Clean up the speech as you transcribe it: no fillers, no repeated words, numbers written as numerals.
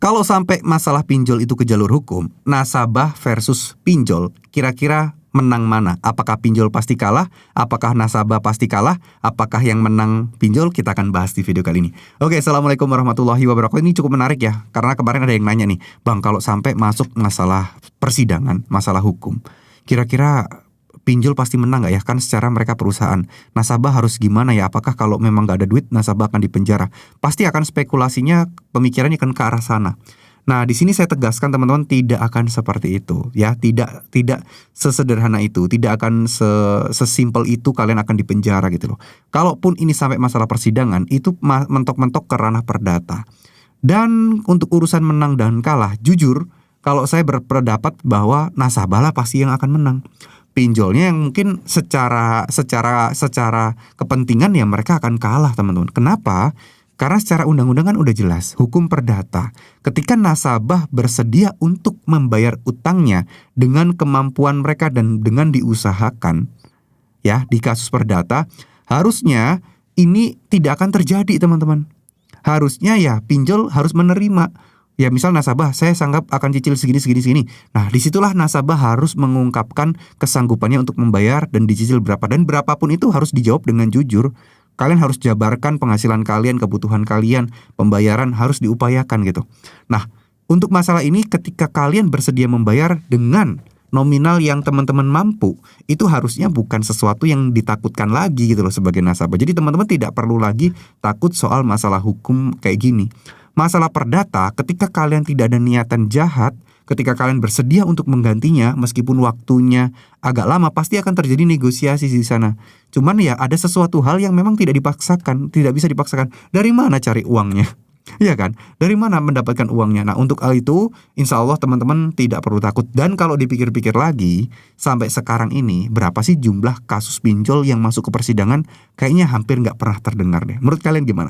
Kalau sampai masalah pinjol itu ke jalur hukum, nasabah versus pinjol, kira-kira menang mana? Apakah pinjol pasti kalah? Apakah nasabah pasti kalah? Apakah yang menang pinjol? Kita akan bahas di video kali ini. Oke, Assalamualaikum warahmatullahi wabarakatuh. Ini cukup menarik ya, karena kemarin ada yang nanya nih, Bang, kalau sampai masuk masalah persidangan, masalah hukum, kira-kira pinjol pasti menang nggak ya? Kan secara mereka perusahaan. Nasabah harus gimana ya? Apakah kalau memang nggak ada duit, nasabah akan dipenjara? Pasti akan spekulasinya, pemikirannya akan ke arah sana. Nah, di sini saya tegaskan teman-teman, tidak akan seperti itu ya, tidak sesederhana itu, tidak akan sesimpel itu kalian akan dipenjara gitu loh. Kalaupun ini sampai masalah persidangan, itu mentok-mentok ke ranah perdata. Dan untuk urusan menang dan kalah, jujur kalau saya berpendapat bahwa nasabah lah pasti yang akan menang. Pinjolnya yang mungkin secara kepentingan ya mereka akan kalah, teman-teman. Kenapa? Karena secara undang-undang kan udah jelas, hukum perdata. Ketika nasabah bersedia untuk membayar utangnya dengan kemampuan mereka dan dengan diusahakan, ya, di kasus perdata, harusnya ini tidak akan terjadi, teman-teman. Harusnya ya pinjol harus menerima. Ya, misal nasabah, saya sanggup akan cicil segini. Nah, disitulah nasabah harus mengungkapkan kesanggupannya untuk membayar dan dicicil berapa. Dan berapapun itu harus dijawab dengan jujur. Kalian harus jabarkan penghasilan kalian, kebutuhan kalian, pembayaran harus diupayakan gitu. Nah, untuk masalah ini ketika kalian bersedia membayar dengan nominal yang teman-teman mampu, itu harusnya bukan sesuatu yang ditakutkan lagi gitu loh sebagai nasabah. Jadi teman-teman tidak perlu lagi takut soal masalah hukum kayak gini. Masalah perdata, ketika kalian tidak ada niatan jahat, ketika kalian bersedia untuk menggantinya, meskipun waktunya agak lama, pasti akan terjadi negosiasi di sana. Cuman ya ada sesuatu hal yang memang tidak dipaksakan, tidak bisa dipaksakan. Dari mana cari uangnya? Iya kan? Dari mana mendapatkan uangnya? Nah, untuk hal itu, insya Allah teman-teman tidak perlu takut. Dan kalau dipikir-pikir lagi, sampai sekarang ini, berapa sih jumlah kasus pinjol yang masuk ke persidangan? Kayaknya hampir nggak pernah terdengar deh. Menurut kalian gimana?